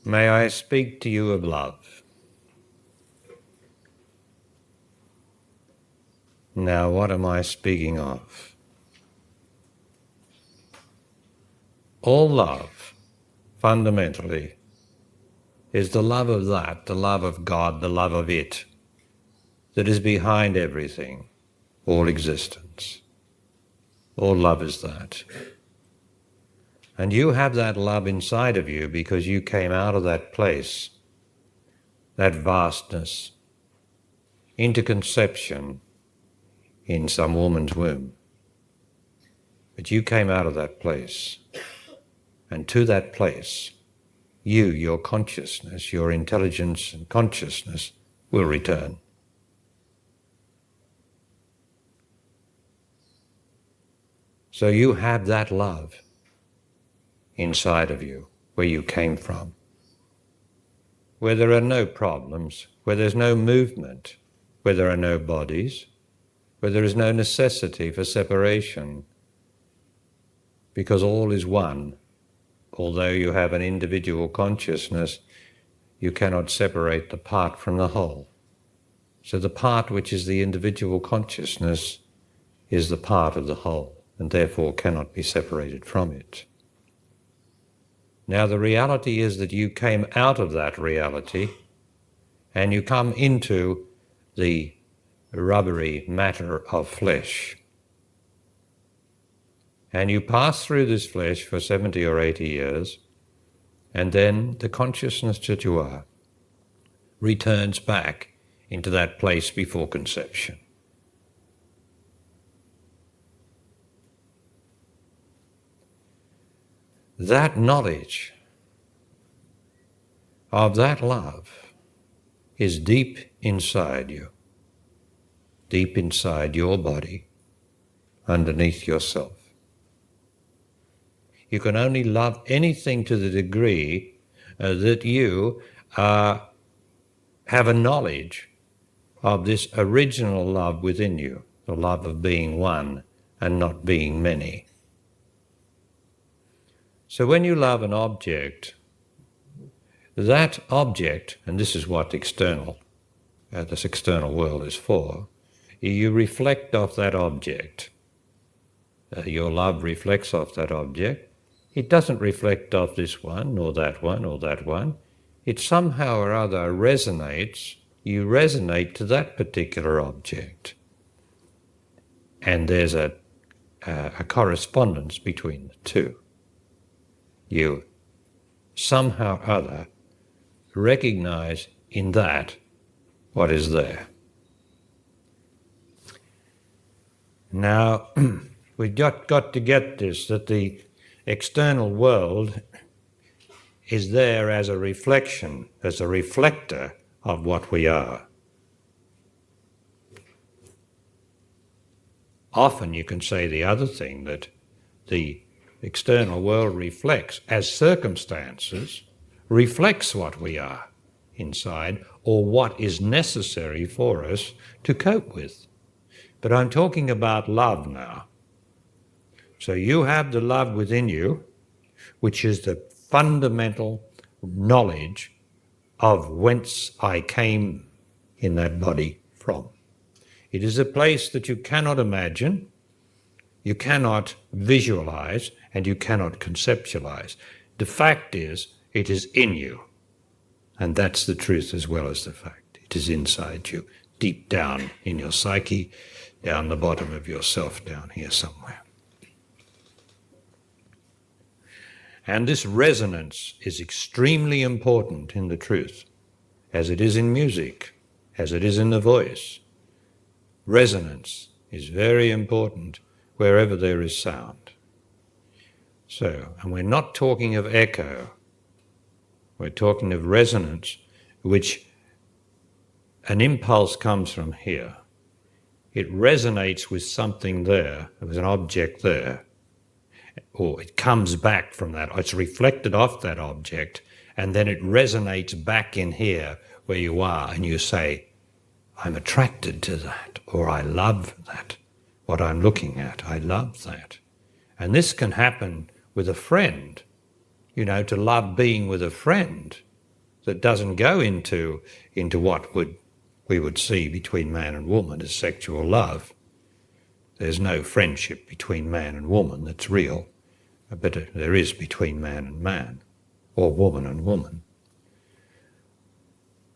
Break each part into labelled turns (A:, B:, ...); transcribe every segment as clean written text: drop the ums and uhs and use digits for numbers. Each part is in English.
A: May I speak to you of love? Now, what am I speaking of? All love, fundamentally, is the love of that, the love of God, the love of it, that is behind everything, all existence. All love is that. And you have that love inside of you because you came out of that place, that vastness, into conception in some woman's womb. But you came out of that place, and to that place, you, your consciousness, your intelligence and consciousness will return. So you have that love inside of you, where you came from, where there are no problems, where there's no movement, where there are no bodies, where there is no necessity for separation, because all is one. Although you have an individual consciousness, you cannot separate the part from the whole. So the part which is the individual consciousness is the part of the whole, and therefore cannot be separated from it. Now the reality is that you came out of that reality and you come into the rubbery matter of flesh. And you pass through this flesh for 70 or 80 years, and then the consciousness that you are returns back into that place before conception. That knowledge of that love is deep inside you, deep inside your body, underneath yourself. You can only love anything to the degree that you have a knowledge of this original love within you, the love of being one and not being many. So when you love an object, that object, and this is what this external world is for, you reflect off that object. Your love reflects off that object. It doesn't reflect off this one, or that one, or that one. It somehow or other resonates. You resonate to that particular object. And there's a correspondence between the two. You somehow or other recognize in that what is there. Now, we've got to get this, that the external world is there as a reflection, as a reflector of what we are. Often you can say the other thing, that the external world reflects, as circumstances, reflects what we are inside, or what is necessary for us to cope with. But I'm talking about love now. So you have the love within you, which is the fundamental knowledge of whence I came in that body from. It is a place that you cannot imagine, you cannot visualize, and you cannot conceptualize. The fact is, it is in you. And that's the truth as well as the fact. It is inside you, deep down in your psyche, down the bottom of yourself, down here somewhere. And this resonance is extremely important in the truth, as it is in music, as it is in the voice. Resonance is very important wherever there is sound. So, and we're not talking of echo, we're talking of resonance, which an impulse comes from here. It resonates with something there, with an object there, or it comes back from that, or it's reflected off that object, and then it resonates back in here where you are, and you say, I'm attracted to that, or I love that, what I'm looking at, I love that. And this can happen with a friend, to love being with a friend that doesn't go into what we would see between man and woman as sexual love. There's no friendship between man and woman that's real, but there is between man and man, or woman and woman.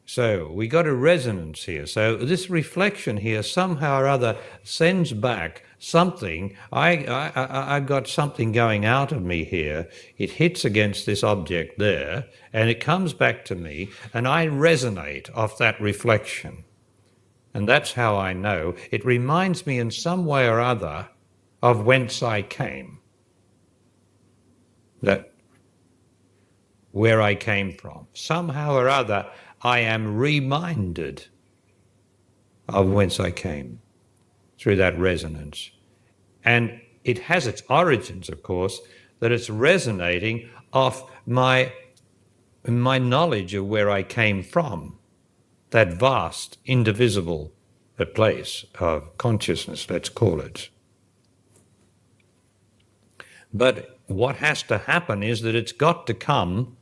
A: So we got a resonance here. So this reflection here somehow or other sends back something. I've got something going out of me here. It hits against this object there, and it comes back to me, and I resonate off that reflection. And that's how I know. It reminds me in some way or other of whence I came. That where I came from. Somehow or other, I am reminded of whence I came through that resonance. And it has its origins, of course, that it's resonating off my knowledge of where I came from, that vast, indivisible place of consciousness, let's call it. But what has to happen is that it's got to come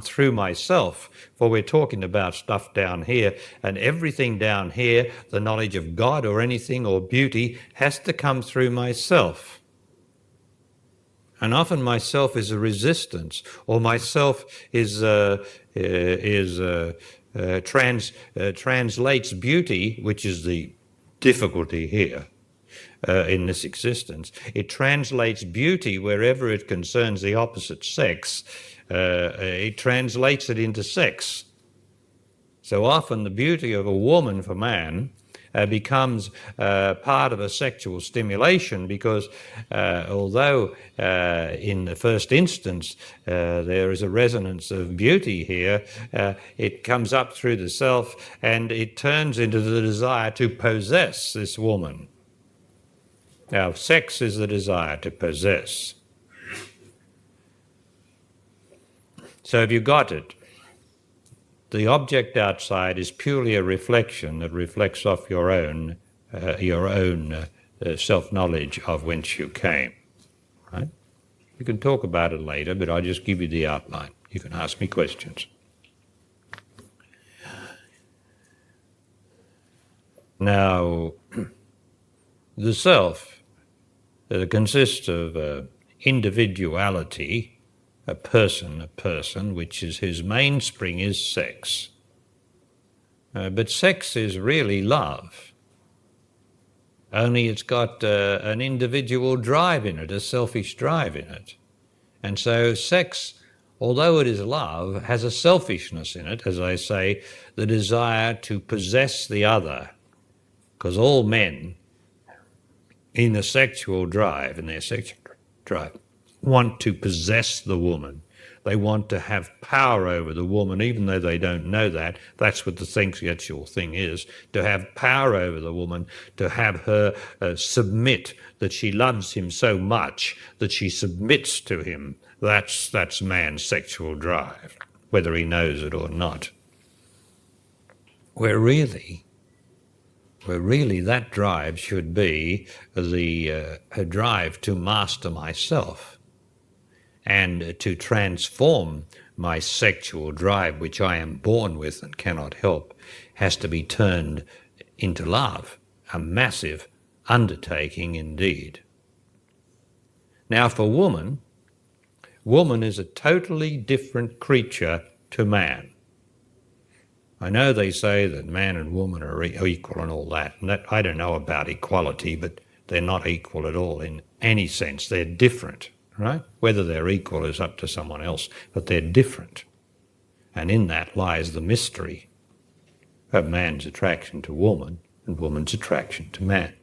A: through myself, for we're talking about stuff down here, and everything down here, the knowledge of God or anything or beauty, has to come through myself. And often myself is a resistance, or myself translates beauty, which is the difficulty here. In this existence, it translates beauty wherever it concerns the opposite sex. It translates it into sex. So often the beauty of a woman for man becomes part of a sexual stimulation, because although in the first instance there is a resonance of beauty here, it comes up through the self and it turns into the desire to possess this woman. Now, sex is the desire to possess. So have you got it? The object outside is purely a reflection that reflects off your own self-knowledge of whence you came. Right? You can talk about it later, but I'll just give you the outline. You can ask me questions. Now, the self consists of individuality, a person, which is his mainspring is sex. But sex is really love. Only it's got an individual drive in it, a selfish drive in it. And so sex, although it is love, has a selfishness in it, as I say, the desire to possess the other. Because all men in their sexual drive, want to possess the woman. They want to have power over the woman, even though they don't know that. That's what the sexual thing is, to have power over the woman, to have her submit, that she loves him so much that she submits to him. That's man's sexual drive, whether he knows it or not. Where really that drive should be the drive to master myself and to transform my sexual drive, which I am born with and cannot help, has to be turned into love, a massive undertaking indeed. Now for woman is a totally different creature to man. I know they say that man and woman are equal and all that, and that I don't know about equality, but they're not equal at all in any sense. They're different, right? Whether they're equal is up to someone else, but they're different. And in that lies the mystery of man's attraction to woman and woman's attraction to man.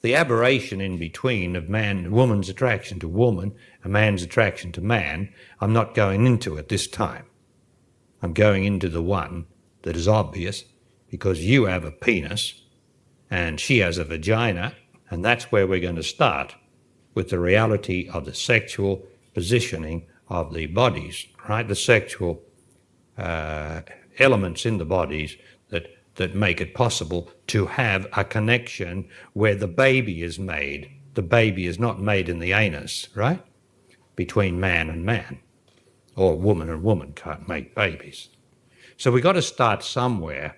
A: The aberration in between of woman's attraction to woman and man's attraction to man, I'm not going into at this time. I'm going into the one that is obvious, because you have a penis and she has a vagina, and that's where we're going to start, with the reality of the sexual positioning of the bodies, right? The sexual elements in the bodies that make it possible to have a connection where the baby is made. The baby is not made in the anus, right? Between man and man. or woman and woman can't make babies. So we've got to start somewhere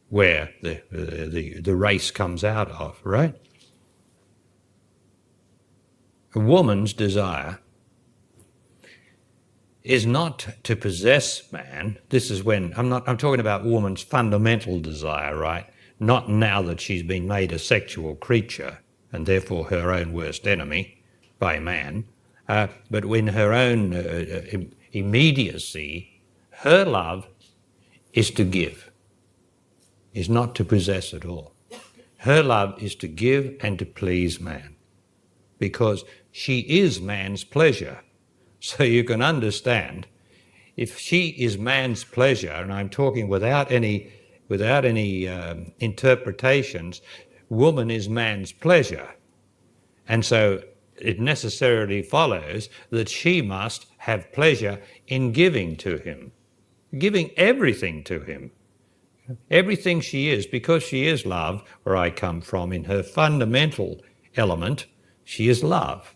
A: where the race comes out of, right? A woman's desire is not to possess man. This is when, I'm talking about woman's fundamental desire, right? Not now that she's been made a sexual creature and therefore her own worst enemy by man, but when her own immediacy, her love is to give, is not to possess at all. Her love is to give and to please man, because she is man's pleasure. So you can understand, if she is man's pleasure, and I'm talking without any interpretations, woman is man's pleasure. And so it necessarily follows that she must have pleasure in giving to him, giving everything to him. Everything she is, because she is love, where I come from, in her fundamental element, she is love.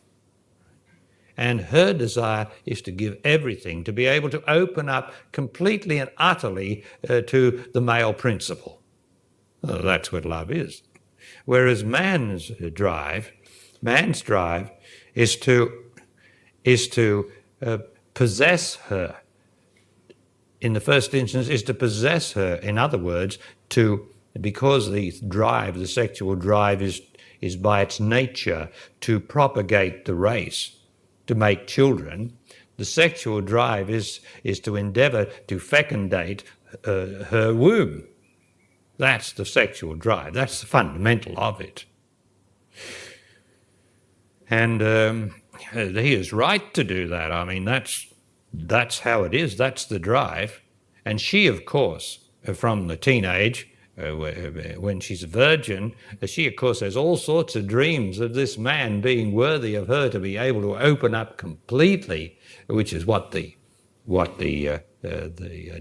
A: And her desire is to give everything, to be able to open up completely and utterly to the male principle. Well, that's what love is. Whereas man's drive is to possess her. In the first instance, is to possess her. In other words, because the sexual drive is by its nature to propagate the race, to make children, the sexual drive is to endeavour to fecundate her womb. That's the sexual drive. That's the fundamental of it. And he is right to do that. I mean, that's how it is. That's the drive. And she, of course, from the teenage, when she's a virgin, she, of course, has all sorts of dreams of this man being worthy of her to be able to open up completely, which is what the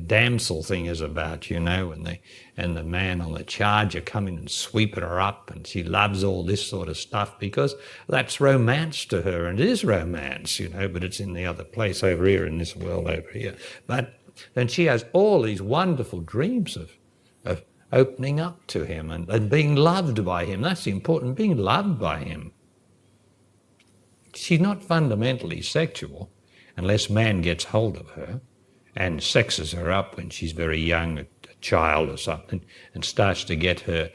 A: damsel thing is about, and the man on the charger coming and sweeping her up, and she loves all this sort of stuff because that's romance to her, and it is romance, but it's in the other place over here, in this world over here. But then she has all these wonderful dreams of opening up to him and being loved by him. That's the important, being loved by him. She's not fundamentally sexual unless man gets hold of her and sexes her up when she's very young, a child or something, and starts to get her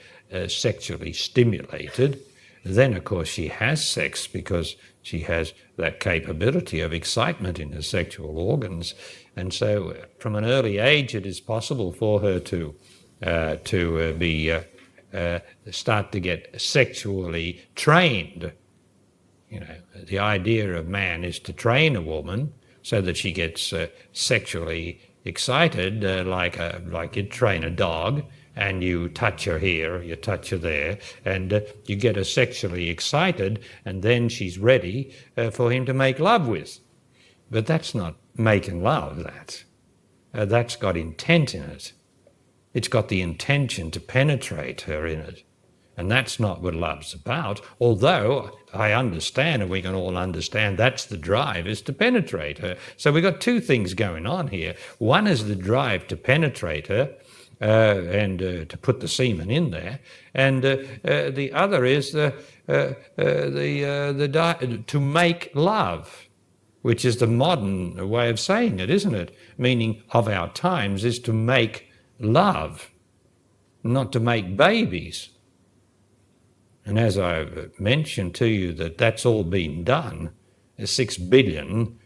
A: sexually stimulated. Then, of course, she has sex because she has that capability of excitement in her sexual organs. And so from an early age, it is possible for her to start to get sexually trained. The idea of man is to train a woman so that she gets sexually excited, like you'd train a dog, and you touch her here, you touch her there, and you get her sexually excited, and then she's ready for him to make love with. But that's not making love, that's got intent in it. It's got the intention to penetrate her in it. And that's not what love's about, although I understand, and we can all understand, that's the drive, is to penetrate her. So we've got two things going on here. One is the drive to penetrate her and to put the semen in there, and the other is to make love, which is the modern way of saying it, isn't it? Meaning of our times is to make love, not to make babies. And as I've mentioned to you that's all been done, 6 billion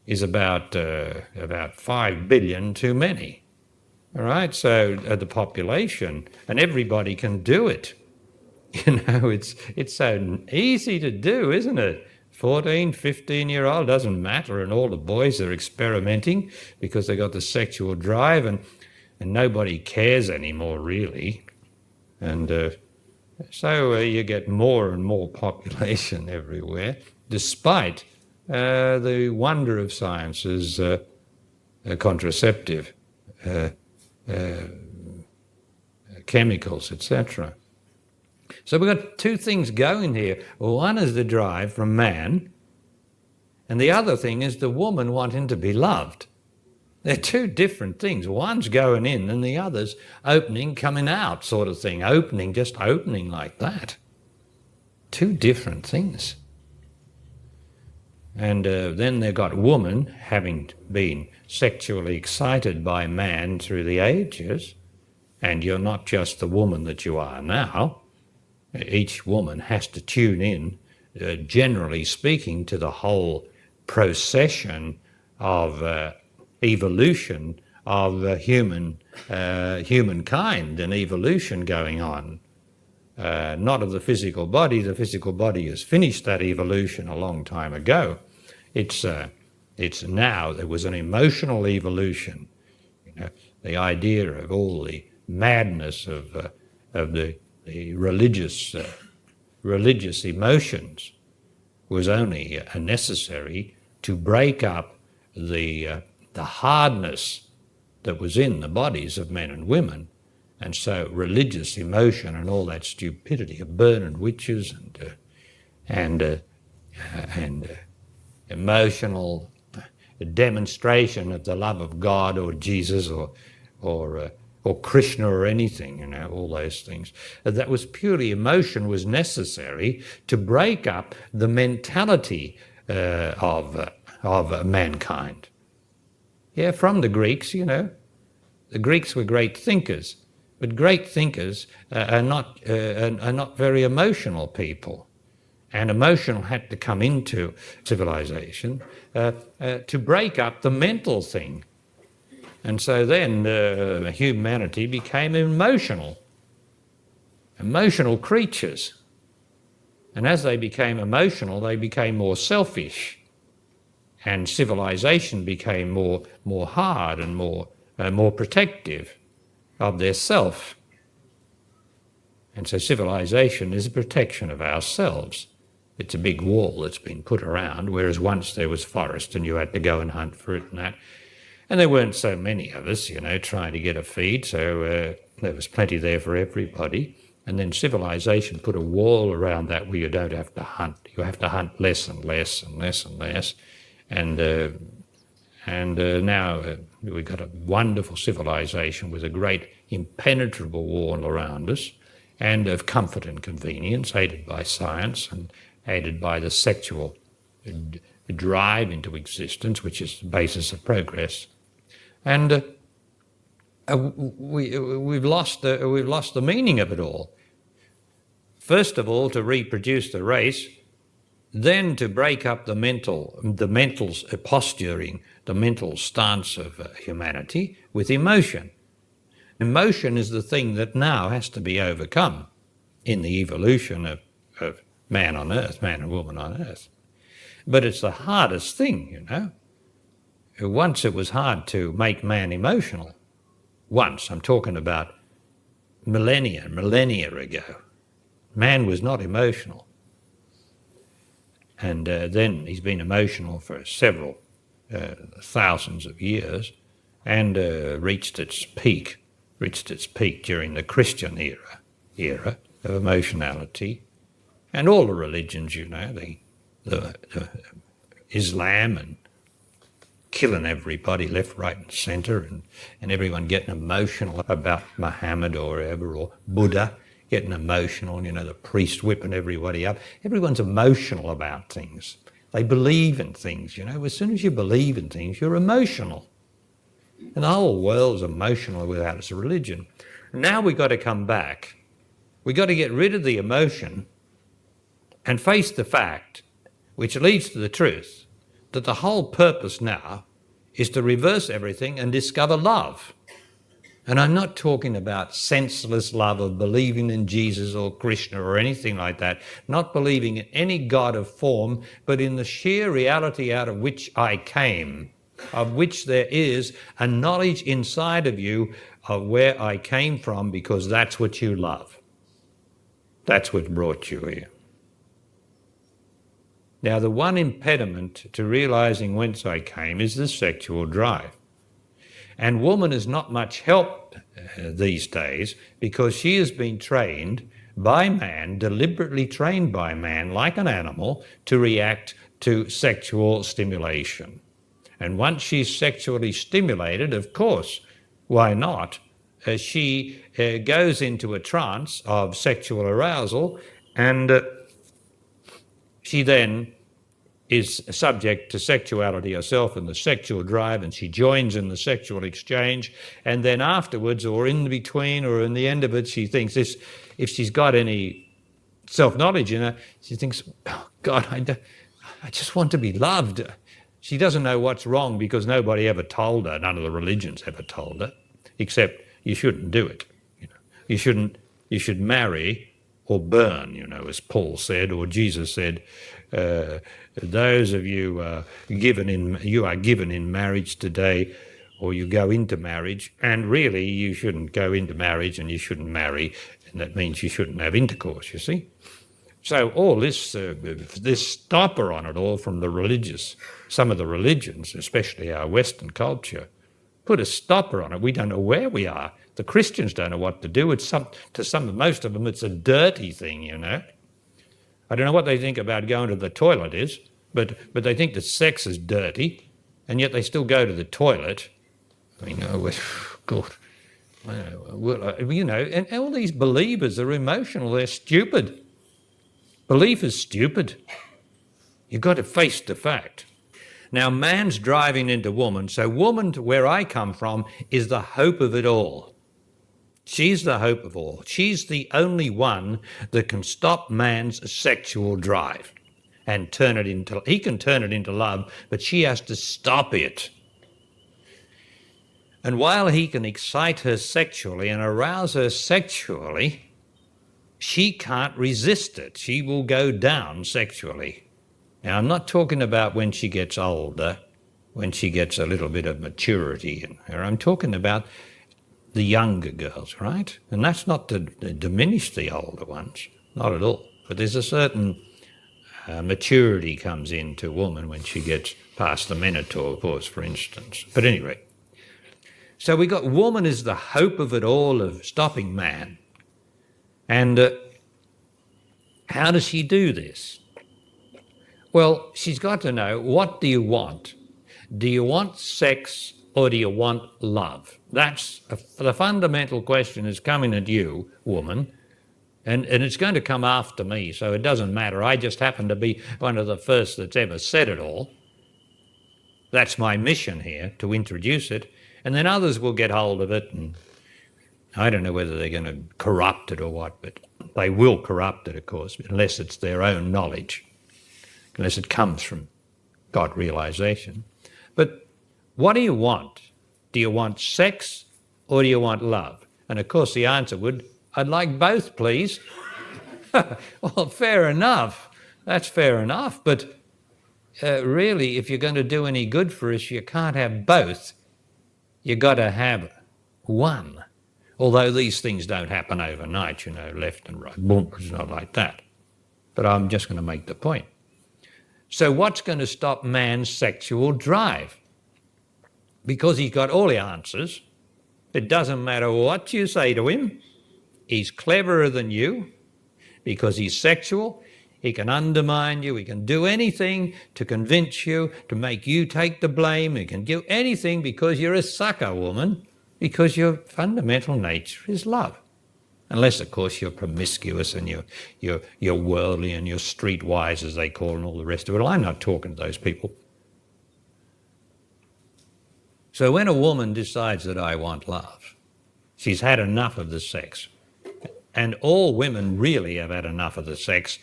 A: is about 5 billion too many. All right, so the population, and everybody can do it. It's so easy to do, isn't it? 14, 15-year-old, doesn't matter, and all the boys are experimenting because they got the sexual drive, and nobody cares anymore, really. And so you get more and more population everywhere, despite the wonder of science's contraceptive chemicals, etc. So we've got two things going here. One is the drive from man, and the other thing is the woman wanting to be loved. They're two different things. One's going in and the other's opening, coming out sort of thing. Opening, just opening like that. Two different things. And then they've got woman, having been sexually excited by man through the ages, and you're not just the woman that you are now. Each woman has to tune in, generally speaking, to the whole procession of evolution of humankind and evolution going on. Not of the physical body. The physical body has finished that evolution a long time ago. It's now, there was an emotional evolution. The idea of all the madness of the religious emotions was only necessary to break up the hardness that was in the bodies of men and women. And so religious emotion and all that stupidity of burning witches and emotional demonstration of the love of God or Jesus or Krishna or anything, all those things. That was purely emotion was necessary to break up the mentality of mankind. Yeah, from the Greeks, the Greeks were great thinkers. But great thinkers are not very emotional people. And emotional had to come into civilization to break up the mental thing. And so then humanity became emotional creatures. And as they became emotional, they became more selfish. And civilization became more hard and more protective of their self. And so civilization is a protection of ourselves. It's a big wall that's been put around, whereas once there was forest and you had to go and hunt for it and that. And there weren't so many of us, trying to get a feed, so there was plenty there for everybody. And then civilization put a wall around that where you don't have to hunt. You have to hunt less and less and less and less. And now we've got a wonderful civilization with a great impenetrable wall around us, and of comfort and convenience, aided by science and aided by the sexual drive into existence, which is the basis of progress. And we've lost the meaning of it all. First of all, to reproduce the race, then to break up the mental posturing, the mental stance of humanity with emotion. Emotion is the thing that now has to be overcome in the evolution of man on earth, man and woman on earth. But it's the hardest thing, Once it was hard to make man emotional. Once, I'm talking about millennia ago. Man was not emotional. And then he's been emotional for several thousands of years and reached its peak during the Christian era of emotionality. And all the religions, the Islam and killing everybody left, right and centre, and everyone getting emotional about Muhammad or whoever, or Buddha getting emotional, the priest whipping everybody up. Everyone's emotional about things. They believe in things, As soon as you believe in things, you're emotional. And the whole world's emotional without its religion. Now we've got to come back. We've got to get rid of the emotion and face the fact, which leads to the truth, that the whole purpose now is to reverse everything and discover love. And I'm not talking about senseless love of believing in Jesus or Krishna or anything like that, not believing in any God of form, but in the sheer reality out of which I came, of which there is a knowledge inside of you of where I came from, because that's what you love. That's what brought you here. Now, the one impediment to realizing whence I came is the sexual drive. And woman is not much help these days, because she has been trained by man, deliberately trained by man, like an animal, to react to sexual stimulation. And once she's sexually stimulated, of course, why not? She goes into a trance of sexual arousal, and she then is subject to sexuality herself and the sexual drive, and she joins in the sexual exchange. And then afterwards, or in between, or in the end of it, she thinks this, if she's got any self-knowledge in her, she thinks, oh God, I just want to be loved. She doesn't know what's wrong because nobody ever told her, none of the religions ever told her, except you shouldn't do it. You should marry or burn, as Paul said, or Jesus said, those of you you are given in marriage today, or you go into marriage, and really you shouldn't go into marriage and you shouldn't marry, and that means you shouldn't have intercourse, you see. So all this stopper on it all from the religious, some of the religions, especially our Western culture, put a stopper on it. We don't know where we are. The Christians don't know what to do. Most of them, it's a dirty thing, I don't know what they think about going to the toilet is, but they think that sex is dirty, and yet they still go to the toilet. I mean, God, and all these believers are emotional. They're stupid. Belief is stupid. You've got to face the fact. Now, man's driving into woman, so woman, to where I come from, is the hope of it all. She's the hope of all. She's the only one that can stop man's sexual drive and he can turn it into love, but she has to stop it. And while he can excite her sexually and arouse her sexually, she can't resist it. She will go down sexually. Now, I'm not talking about when she gets older, when she gets a little bit of maturity in her. I'm talking about the younger girls, right? And that's not to diminish the older ones, not at all. But there's a certain maturity comes into a woman when she gets past the menopause, for instance. But anyway, so we got woman is the hope of it all, of stopping man. And how does she do this? Well, she's got to know, what do you want? Do you want sex or do you want love? That's the fundamental question is coming at you, woman, and it's going to come after me, so it doesn't matter. I just happen to be one of the first that's ever said it all. That's my mission here, to introduce it, and then others will get hold of it, and I don't know whether they're going to corrupt it or what, but they will corrupt it, of course, unless it's their own knowledge, unless it comes from God realization. But what do you want? Do you want sex or do you want love? And of course the answer would, I'd like both, please. Well, fair enough. That's fair enough. But really, if you're going to do any good for us, you can't have both. You've got to have one. Although these things don't happen overnight, left and right. Boom, it's not like that. But I'm just going to make the point. So what's going to stop man's sexual drive? Because he's got all the answers. It doesn't matter what you say to him. He's cleverer than you because he's sexual. He can undermine you. He can do anything to convince you, to make you take the blame. He can do anything because you're a sucker, woman, because your fundamental nature is love. Unless, of course, you're promiscuous and you're worldly and you're streetwise, as they call, and all the rest of it. Well, I'm not talking to those people. So when a woman decides that I want love, she's had enough of the sex. And all women really have had enough of the sex,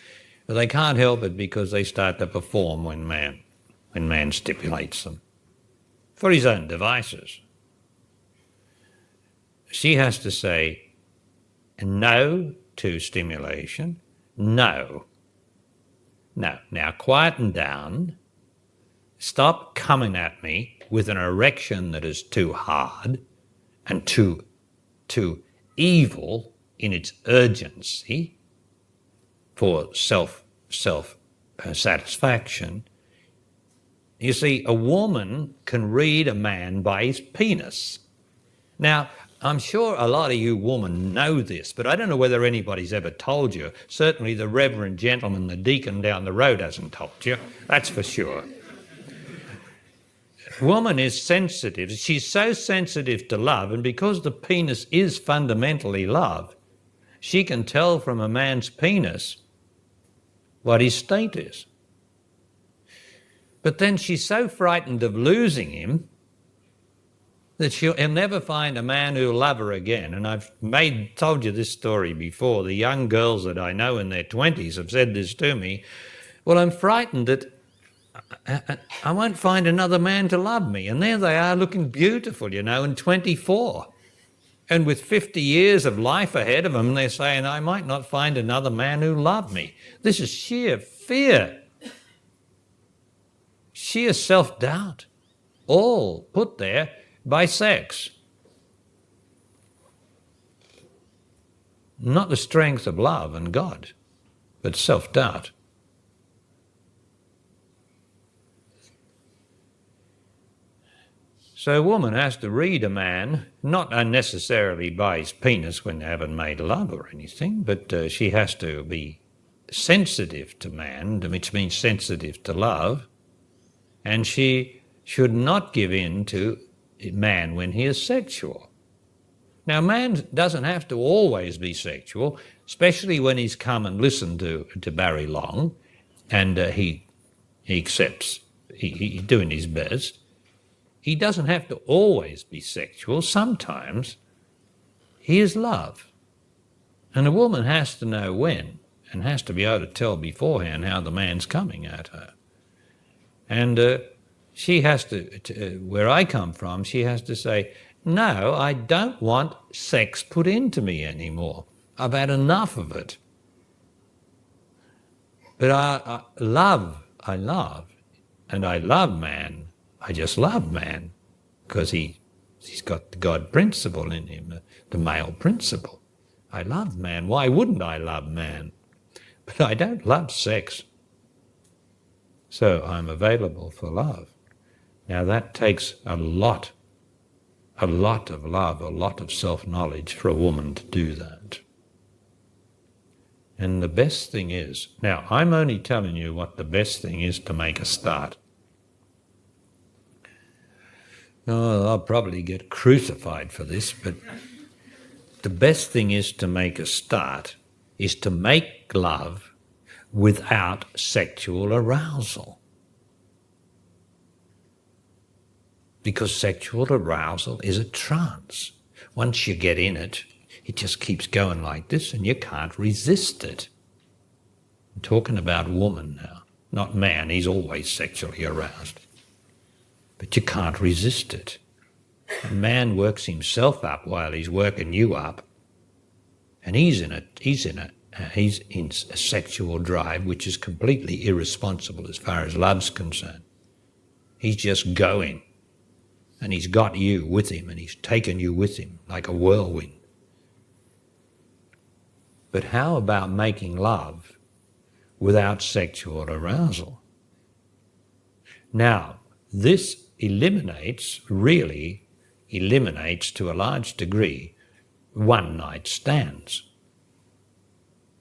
A: but they can't help it because they start to perform when man stipulates them for his own devices. She has to say no to stimulation, no. No, now quieten down, stop coming at me with an erection that is too hard and too evil in its urgency for self-satisfaction. You see, a woman can read a man by his penis. Now, I'm sure a lot of you women know this, but I don't know whether anybody's ever told you. Certainly the reverend gentleman, the deacon down the road hasn't told you, that's for sure. Woman is sensitive. She's so sensitive to love, and because the penis is fundamentally love, she can tell from a man's penis what his state is. But then she's so frightened of losing him that she'll never find a man who'll love her again. And I've told you this story before. The young girls that I know in their 20s have said this to me. Well, I'm frightened that I won't find another man to love me. And there they are looking beautiful, and 24. And with 50 years of life ahead of them, they're saying, I might not find another man who loved me. This is sheer fear, sheer self-doubt, all put there by sex. Not the strength of love and God, but self-doubt. So a woman has to read a man, not unnecessarily by his penis when they haven't made love or anything, but she has to be sensitive to man, which means sensitive to love, and she should not give in to man when he is sexual. Now, man doesn't have to always be sexual, especially when he's come and listened to Barry Long, and he accepts, he's doing his best. He doesn't have to always be sexual. Sometimes he is love. And a woman has to know when, and has to be able to tell beforehand how the man's coming at her. And she has to, where I come from, she has to say, no, I don't want sex put into me anymore. I've had enough of it. But I love, and I love man. I just love man because he's got the God principle in him, the male principle. I love man. Why wouldn't I love man? But I don't love sex. So I'm available for love. Now that takes a lot of love, a lot of self-knowledge for a woman to do that. And the best thing is, now I'm only telling you what the best thing is to make a start. Oh, I'll probably get crucified for this, but the best thing is to make a start, is to make love without sexual arousal. Because sexual arousal is a trance. Once you get in it, it just keeps going like this and you can't resist it. I'm talking about woman now, not man. He's always sexually aroused. But you can't resist it. A man works himself up while he's working you up, and he's in a sexual drive which is completely irresponsible as far as love's concerned. He's just going, and he's got you with him, and he's taken you with him like a whirlwind. But how about making love without sexual arousal? Now, this really eliminates to a large degree one-night stands.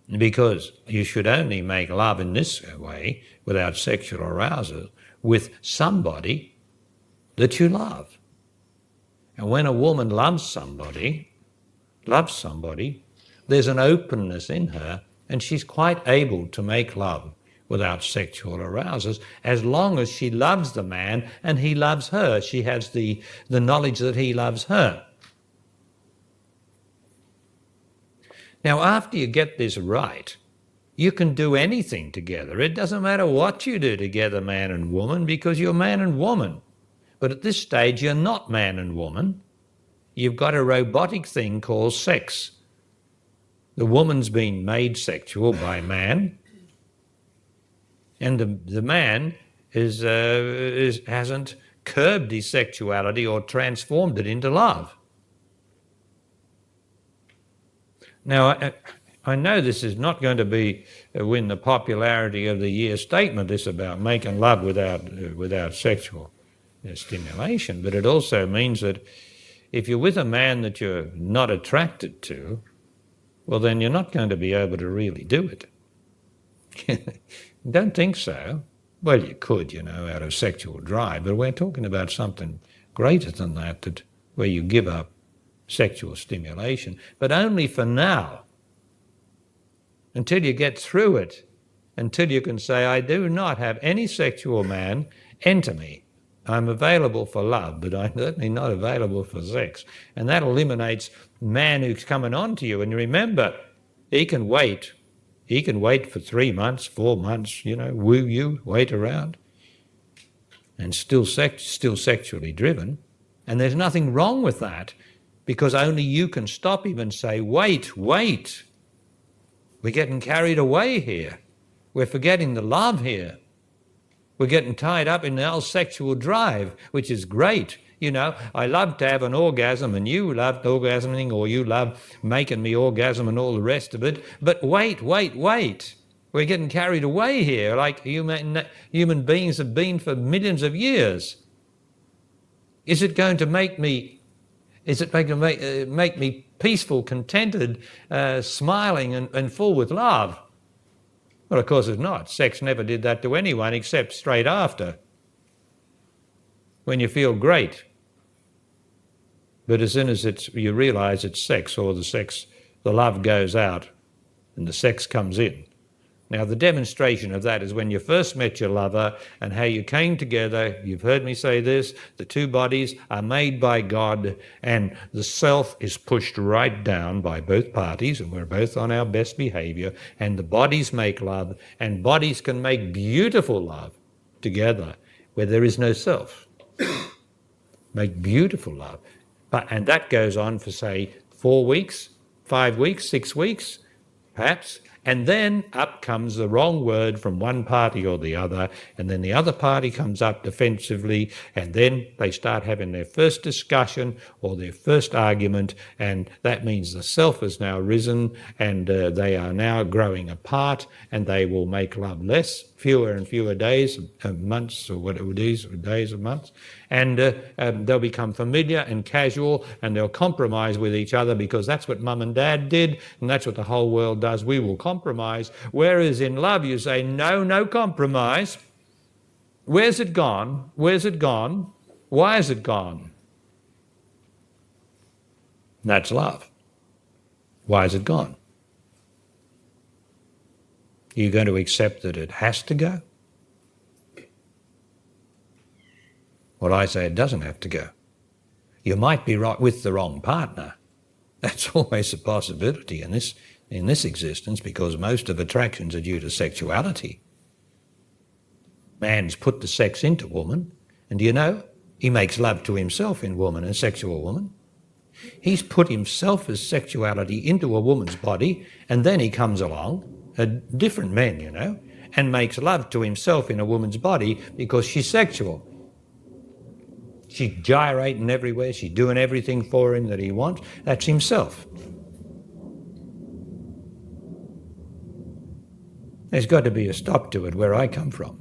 A: Because you should only make love in this way, without sexual arousal, with somebody that you love. And when a woman loves somebody, there's an openness in her, and she's quite able to make love without sexual arousals, as long as she loves the man and he loves her. She has the knowledge that he loves her. Now, after you get this right, you can do anything together. It doesn't matter what you do together, man and woman, because you're man and woman. But at this stage, you're not man and woman. You've got a robotic thing called sex. The woman's been made sexual by man, and the man hasn't curbed his sexuality or transformed it into love. Now, I know this is not going to win the popularity of the year statement, this about making love without sexual stimulation, but it also means that if you're with a man that you're not attracted to, well, then you're not going to be able to really do it. Don't think so. Well, you could, out of sexual drive, but we're talking about something greater than that where you give up sexual stimulation, but only for now, until you get through it, until you can say, I do not have any sexual man enter me. I'm available for love, but I'm certainly not available for sex. And that eliminates man who's coming on to you. And remember, he can wait. He can wait for 3 months, 4 months, woo you, wait around, and still sexually driven. And there's nothing wrong with that, because only you can stop him and say, wait. We're getting carried away here. We're forgetting the love here. We're getting tied up in our sexual drive, which is great. I love to have an orgasm, and you love orgasming, or you love making me orgasm and all the rest of it. But wait. We're getting carried away here like human beings have been for millions of years. Is it going to make me peaceful, contented, smiling and full with love? Well, of course it's not. Sex never did that to anyone except straight after, when you feel great. But as soon as you realise it's sex, or the love goes out and the sex comes in. Now, the demonstration of that is when you first met your lover and how you came together. You've heard me say this, the two bodies are made by God, and the self is pushed right down by both parties, and we're both on our best behaviour, and the bodies make love, and bodies can make beautiful love together where there is no self. Make beautiful love. And that goes on for, say, 4 weeks, 5 weeks, 6 weeks, perhaps. And then up comes the wrong word from one party or the other, and then the other party comes up defensively, and then they start having their first discussion or their first argument, and that means the self has now risen, and they are now growing apart, and they will make love less, fewer and fewer days, months, or whatever it is, or days or months, and they'll become familiar and casual, and they'll compromise with each other, because that's what mum and dad did, and that's what the whole world does. We will compromise, whereas in love you say, no compromise. Where's it gone? Where's it gone? Why is it gone? That's love. Why is it gone? Are you going to accept that it has to go? Well, I say it doesn't have to go. You might be right with the wrong partner. That's always a possibility in this existence, because most of attractions are due to sexuality. Man's put the sex into woman, and he makes love to himself in woman, a sexual woman. He's put himself as sexuality into a woman's body, and then he comes along, a different man, and makes love to himself in a woman's body because she's sexual. She's gyrating everywhere, she's doing everything for him that he wants. That's himself. There's got to be a stop to it where I come from.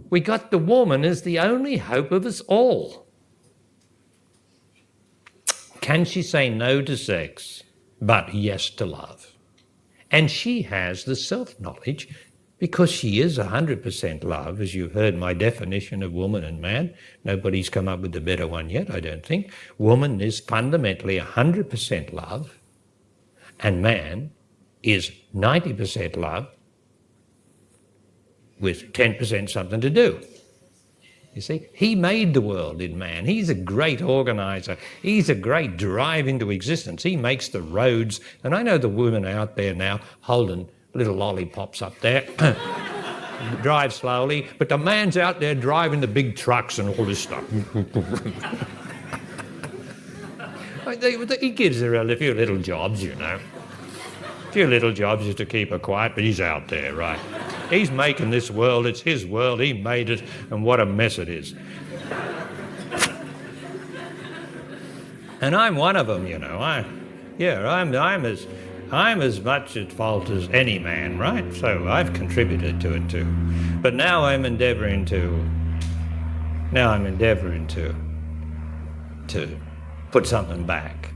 A: We got the woman as the only hope of us all. Can she say no to sex, but yes to love? And she has the self-knowledge, because she is 100% love, as you've heard my definition of woman and man. Nobody's come up with a better one yet, I don't think. Woman is fundamentally 100% love, and man is 90% love with 10% something to do. You see, he made the world in man. He's a great organiser. He's a great drive into existence. He makes the roads. And I know the women out there now holding little lollipops up there, drive slowly, but the man's out there driving the big trucks and all this stuff. He gives her a few little jobs, A few little jobs just to keep her quiet, but he's out there, right? He's making this world. It's his world. He made it, and what a mess it is. And I'm one of them, I'm as much at fault as any man, right? So I've contributed to it too. But now I'm endeavouring to put something back.